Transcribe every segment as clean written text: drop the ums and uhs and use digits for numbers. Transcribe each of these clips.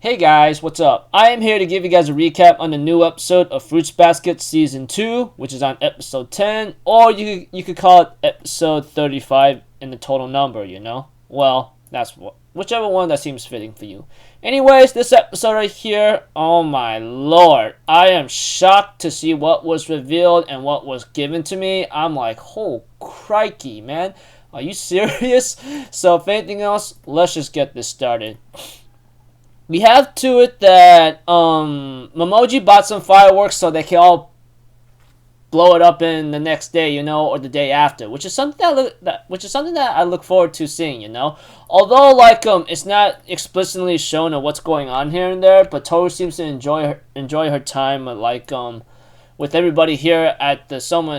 Hey guys, what's up? I am here to give you guys a recap on the new episode of Fruits Basket Season 2, which is on episode 10, or you could call it episode 35 in the total number, you know? Well, that's whichever one that seems fitting for you. Anyways, this episode right here, oh my lord, I am shocked to see what was revealed and what was given to me. I'm like, oh crikey, man. Are you serious? So if anything else, let's just get this started. We have to it that Momoji bought some fireworks so they can all blow it up in the next day, you know, or the day after, which is something that I look forward to seeing, you know. Although it's not explicitly shown of what's going on here and there, but Toru seems to enjoy her time with everybody here at the summer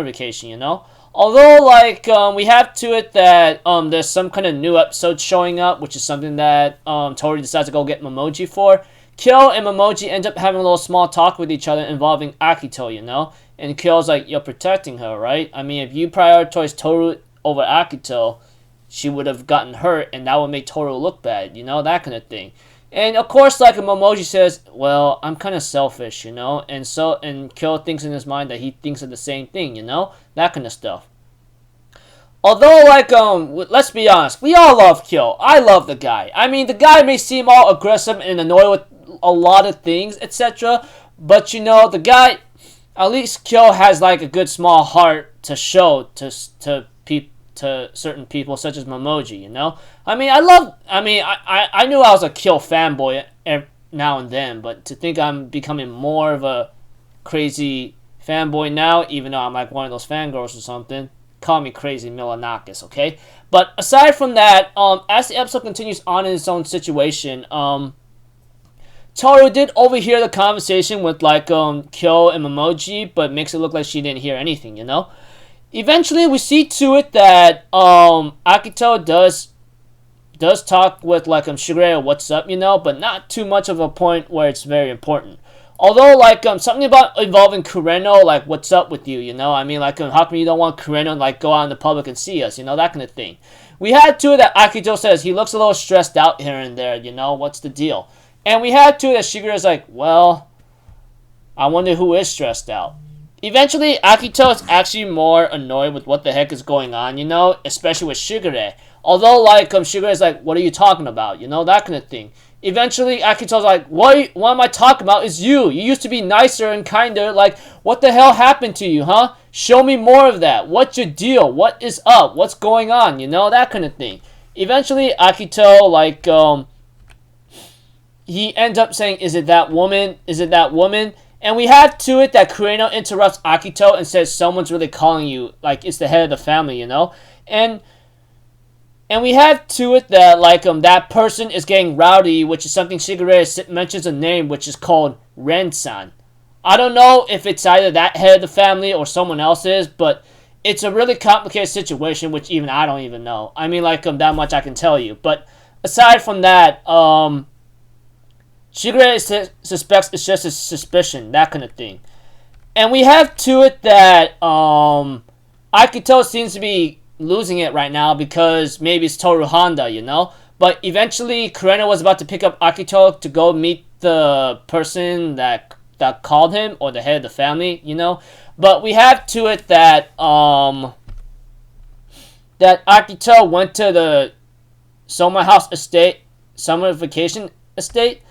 vacation, you know. Although, we have to it that there's some kind of new episode showing up, which is something that Tori decides to go get Momoji for. Kyo and Momoji end up having a little small talk with each other involving Akito, you know? And Kyo's like, you're protecting her, right? I mean, if you prioritize Toru over Akito, she would have gotten hurt, and that would make Toru look bad, you know? That kind of thing. And of course, Momoji says, well, I'm kind of selfish, you know? And Kyo thinks in his mind that he thinks of the same thing, you know? That kind of stuff. Although, let's be honest, we all love Kyo. I love the guy. I mean, the guy may seem all aggressive and annoyed with a lot of things, etc. But, you know, the guy, at least Kyo has, a good small heart to show to certain people, such as Momoji, you know? I knew I was a Kyo fanboy now and then, but to think I'm becoming more of a crazy fanboy now, even though I'm one of those fangirls or something, call me crazy Milanakis, okay? But aside from that, as the episode continues on in its own situation, Toru did overhear the conversation with Kyo and Momoji, but makes it look like she didn't hear anything, you know? Eventually, we see to it that Akito does talk with Shigure what's up, you know, but not too much of a point where it's very important. Although, something about involving Kureno, what's up with you, you know? I mean, how come you don't want Kureno, go out in the public and see us, you know? That kind of thing. We had to that Akito says he looks a little stressed out here and there, you know? What's the deal? And we had to that Shigure's well, I wonder who is stressed out. Eventually, Akito is actually more annoyed with what the heck is going on, you know? Especially with Shigure. Although, Shigure is what are you talking about? You know, that kind of thing. Eventually, Akito's what am I talking about is you. You used to be nicer and kinder. What the hell happened to you, huh? Show me more of that. What's your deal? What is up? What's going on? You know, that kind of thing. Eventually, Akito, he ends up saying, is it that woman? Is it that woman? And we have to it that Kureno interrupts Akito and says someone's really calling you. It's the head of the family, you know? And we have to it that, that person is getting rowdy, which is something Shigure mentions a name, which is called Ren-san. I don't know if it's either that head of the family or someone else is, but it's a really complicated situation, which even I don't even know. I mean, that much I can tell you. But aside from that, Shigure suspects it's just a suspicion, that kind of thing. And we have to it that, Akito seems to be losing it right now because maybe it's Toru Honda, you know? But eventually, Kureno was about to pick up Akito to go meet the person that called him, or the head of the family, you know? But we have to it that, that Akito went to the summer vacation estate,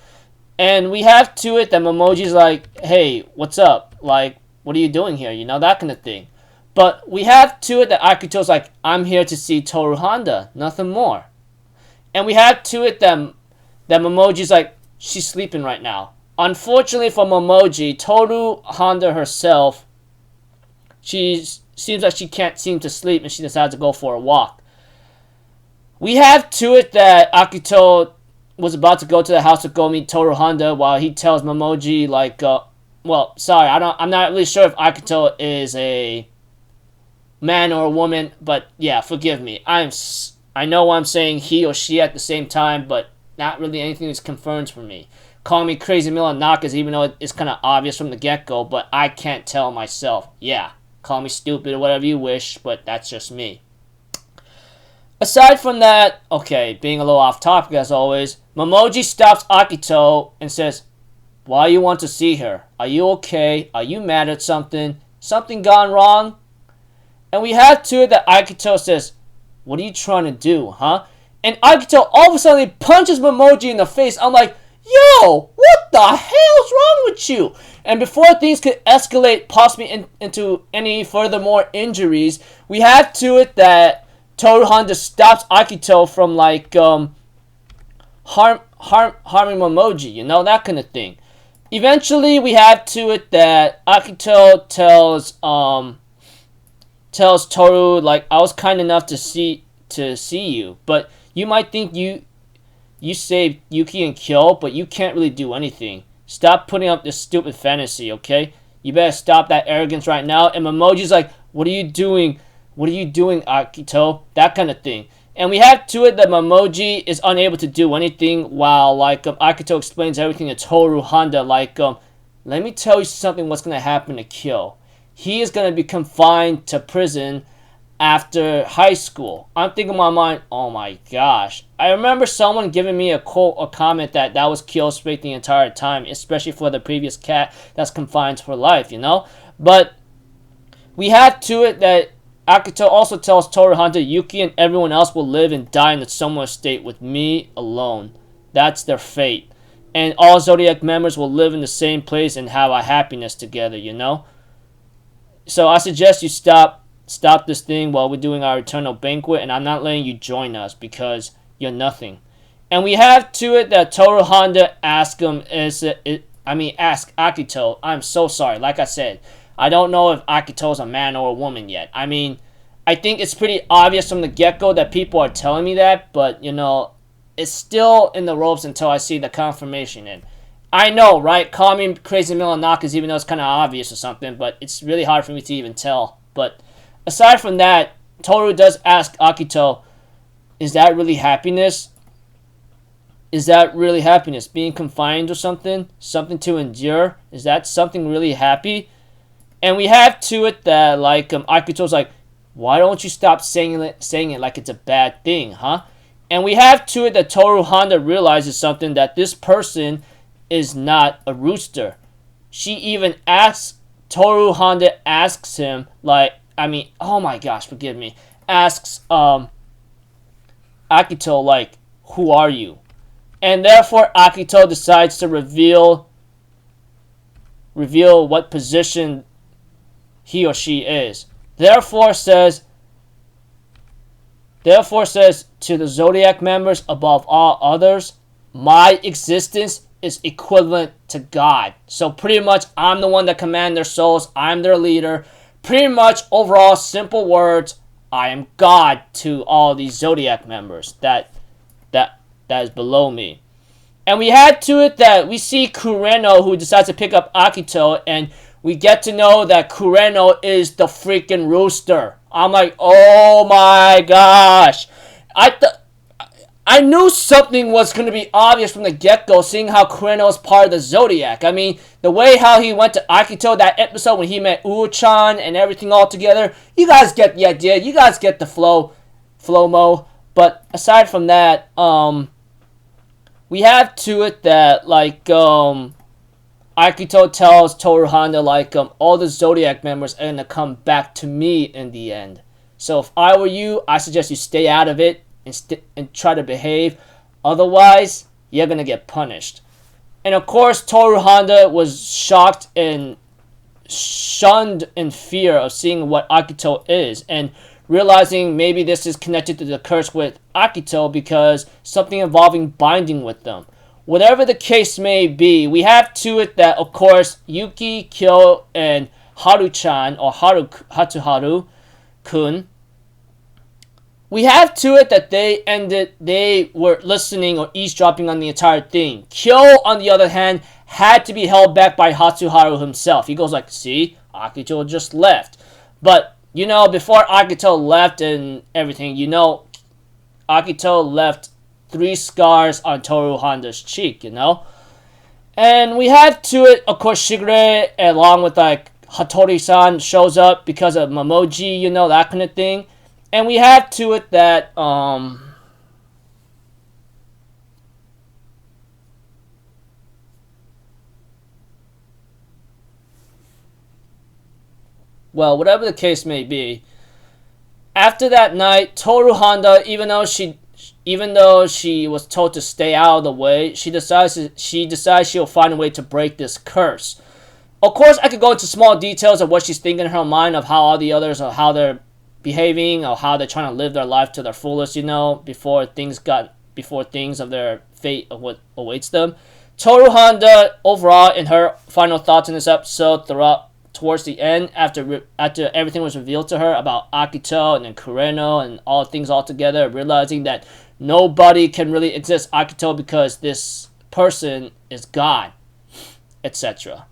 and we have to it that Momoji's hey, what's up? What are you doing here? You know, that kind of thing. But we have to it that Akito's I'm here to see Toru Honda, nothing more. And we have to it that Momoji's she's sleeping right now. Unfortunately for Momoji, Toru Honda herself, seems like she can't seem to sleep and she decides to go for a walk. We have to it that Akito was about to go to the house to go meet Toru Honda while he tells Momoji well, sorry, I'm not really sure if Akito is a man or a woman, but yeah, forgive me. I know I'm saying he or she at the same time, but not really anything is confirmed for me. Call me crazy Milanakis, even though it's kind of obvious from the get-go, but I can't tell myself. Yeah, call me stupid or whatever you wish, but that's just me. Aside from that, okay, being a little off topic as always, Momoji stops Akito and says, "Why you want to see her? Are you okay? Are you mad at something? Something gone wrong?" And we have to it that Akito says, "What are you trying to do, huh?" And Akito all of a sudden punches Momoji in the face. I'm like, yo, what the hell's wrong with you? And before things could escalate possibly into any furthermore injuries, we have to it that Toru Honda stops Akito from like harming Momoji, you know, that kind of thing. Eventually, we have to it that Akito tells Toru, like, I was kind enough to see you, but you might think you saved Yuki and Kyo, but you can't really do anything. Stop putting up this stupid fantasy, okay? You better stop that arrogance right now. And Momoji's like, what are you doing? What are you doing, Akito? That kind of thing. And we have to it that Momoji is unable to do anything while, like, Akito explains everything to Toru Honda. Like, let me tell you something what's going to happen to Kyo. He is going to be confined to prison after high school. I'm thinking in my mind, oh my gosh. I remember someone giving me a quote or comment that was Kyo's fate the entire time, especially for the previous cat that's confined for life, you know? But we have to it that Akito also tells Toru Honda Yuki and everyone else will live and die in a similar state with me alone. That's their fate. And all Zodiac members will live in the same place and have a happiness together, you know? So I suggest you stop this thing while we're doing our eternal banquet, and I'm not letting you join us because you're nothing. And we have to it that Toru Honda ask Akito. I'm so sorry. Like I said, I don't know if Akito's a man or a woman yet. I mean, I think it's pretty obvious from the get-go that people are telling me that, but, you know, it's still in the ropes until I see the confirmation in. I know, right? Call me crazy Milanakas even though it's kind of obvious or something, but it's really hard for me to even tell. But aside from that, Toru does ask Akito, is that really happiness? Is that really happiness? Being confined or something? Something to endure? Is that something really happy? And we have to it that, like, Akito's like, why don't you stop saying it like it's a bad thing, huh? And we have to it that Toru Honda realizes something, that this person is not a rooster. She even asks, Toru Honda asks him, like, I mean, oh my gosh, forgive me, asks Akito, like, who are you? And therefore Akito decides to reveal what position he or she is. Therefore says to the Zodiac members above all others, my existence is equivalent to God. So pretty much I'm the one that commands their souls. I'm their leader. Pretty much overall simple words, I am God to all these Zodiac members that is below me. And we had to it that we see Kureno, who decides to pick up Akito, and we get to know that Kureno is the freaking rooster. I'm like, oh my gosh. I knew something was going to be obvious from the get-go, seeing how Kureno is part of the Zodiac. I mean, the way how he went to Akito, that episode when he met Uo-chan and everything all together, you guys get the idea. You guys get the flow-mo. But aside from that, we have to it that, like, Akito tells Toru Honda, like, all the Zodiac members are going to come back to me in the end. So if I were you, I suggest you stay out of it and try to behave. Otherwise, you're going to get punished. And of course, Toru Honda was shocked and shunned in fear of seeing what Akito is, and realizing maybe this is connected to the curse with Akito because something involving binding with them. Whatever the case may be, we have to it that, of course, Yuki, Kyo, and Haru-chan, or Hatsuharu-kun, we have to it that they were listening or eavesdropping on the entire thing. Kyo, on the other hand, had to be held back by Hatsuharu himself. He goes like, see, Akito just left. But, you know, before Akito left and everything, you know, Akito left 3 scars on Toru Honda's cheek, you know? And we have to it, of course, Shigure, along with, like, Hattori-san shows up because of Momoji, you know, that kind of thing. And we have to it that well, whatever the case may be, after that night, Toru Honda, even though she was told to stay out of the way, she decides she'll find a way to break this curse. Of course, I could go into small details of what she's thinking in her mind, of how all the others, or how they're behaving, or how they're trying to live their life to their fullest, before things of their fate of what awaits them. Toru Honda, overall, in her final thoughts in this episode, towards the end, after everything was revealed to her about Akito and then Kureno and all things all together, realizing that nobody can really exist Akito because this person is God, etc.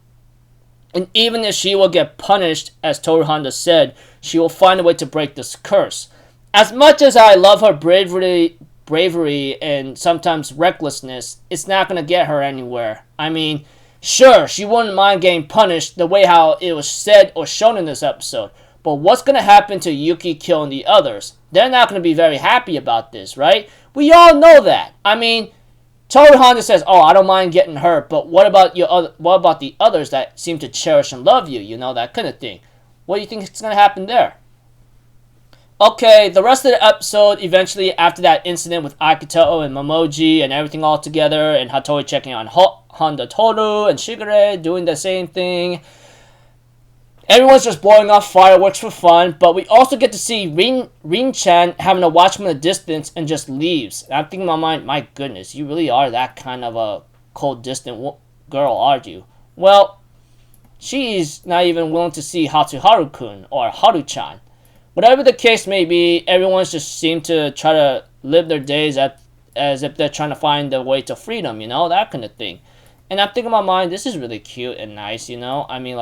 And even if she will get punished, as Toru Honda said, she will find a way to break this curse. As much as I love her bravery and sometimes recklessness, it's not going to get her anywhere. I mean, sure, she wouldn't mind getting punished the way how it was said or shown in this episode. But what's going to happen to Yuki killing the others? They're not going to be very happy about this, right? We all know that. I mean, Toru Honda says, "Oh, I don't mind getting hurt, but what about the others that seem to cherish and love you? That kind of thing. What do you think is going to happen there?" Okay, the rest of the episode, eventually, after that incident with Akito and Momoji and everything all together, and Hattori checking on Honda Toru and Shigure doing the same thing, everyone's just blowing off fireworks for fun, but we also get to see Rin-chan having to watch from a distance and just leaves. And I'm thinking in my mind, my goodness, you really are that kind of a cold, distant girl, aren't you? Well, she's not even willing to see Hatsuharu-kun or Haru-chan. Whatever the case may be, everyone's just seemed to try to live their days as if they're trying to find their way to freedom, that kind of thing. And I'm thinking in my mind, this is really cute and nice, I mean,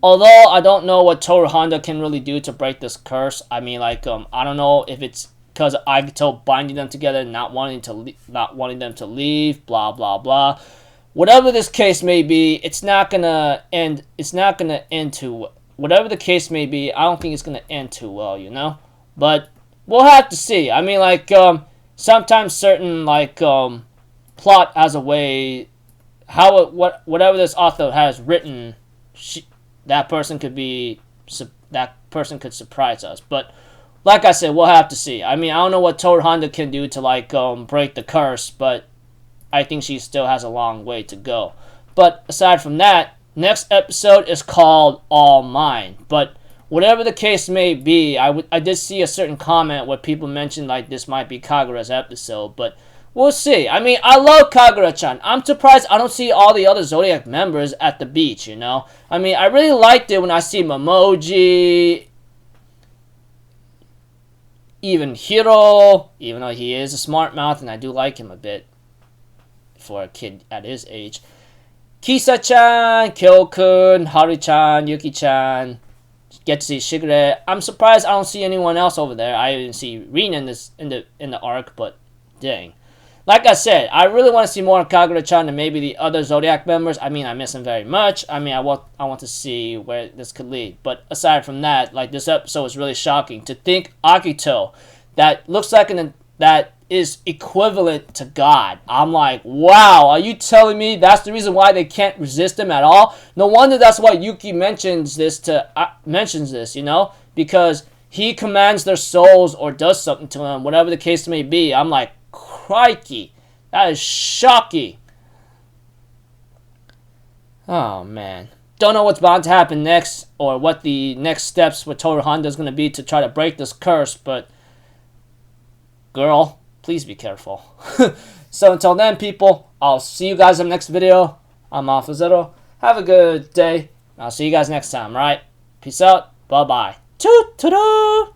although I don't know what Toru Honda can really do to break this curse, I mean, I don't know if it's because of Akito binding them together, not wanting them to leave, blah, blah, blah. Whatever this case may be, it's not gonna end too. Whatever the case may be, I don't think it's gonna end too well, But we'll have to see. I mean, sometimes certain plot has a way, whatever this author has written, that person could surprise us. But like I said, we'll have to see. I mean, I don't know what Toru Honda can do to break the curse, but I think she still has a long way to go. But aside from that, next episode is called All Mine. But whatever the case may be, I did see a certain comment where people mentioned this might be Kagura's episode, but we'll see. I mean, I love Kagura-chan. I'm surprised I don't see all the other Zodiac members at the beach, I mean, I really liked it when I see Momoji, even Hiro, even though he is a smart mouth, and I do like him a bit for a kid at his age. Kisa-chan, Kyo-kun, Haru-chan, Yuki-chan. Get to see Shigure. I'm surprised I don't see anyone else over there. I didn't see Rin in the arc, but dang. Like I said, I really want to see more of Kagura-chan and maybe the other Zodiac members. I mean, I miss him very much. I mean, I want to see where this could lead. But aside from that, this episode was really shocking. To think Akito, that looks like that is equivalent to God. I'm like, wow, are you telling me that's the reason why they can't resist him at all? No wonder that's why Yuki mentions this, because he commands their souls or does something to them, whatever the case may be. I'm like, crikey, that is shocking. Oh man, don't know what's bound to happen next, or what the next steps with Toru Honda is going to be to try to break this curse, but girl, please be careful. So until then, people, I'll see you guys in the next video. I'm Alpha Zero. Have a good day. I'll see you guys next time, right? Peace out. Bye-bye. Toot-toot-toot.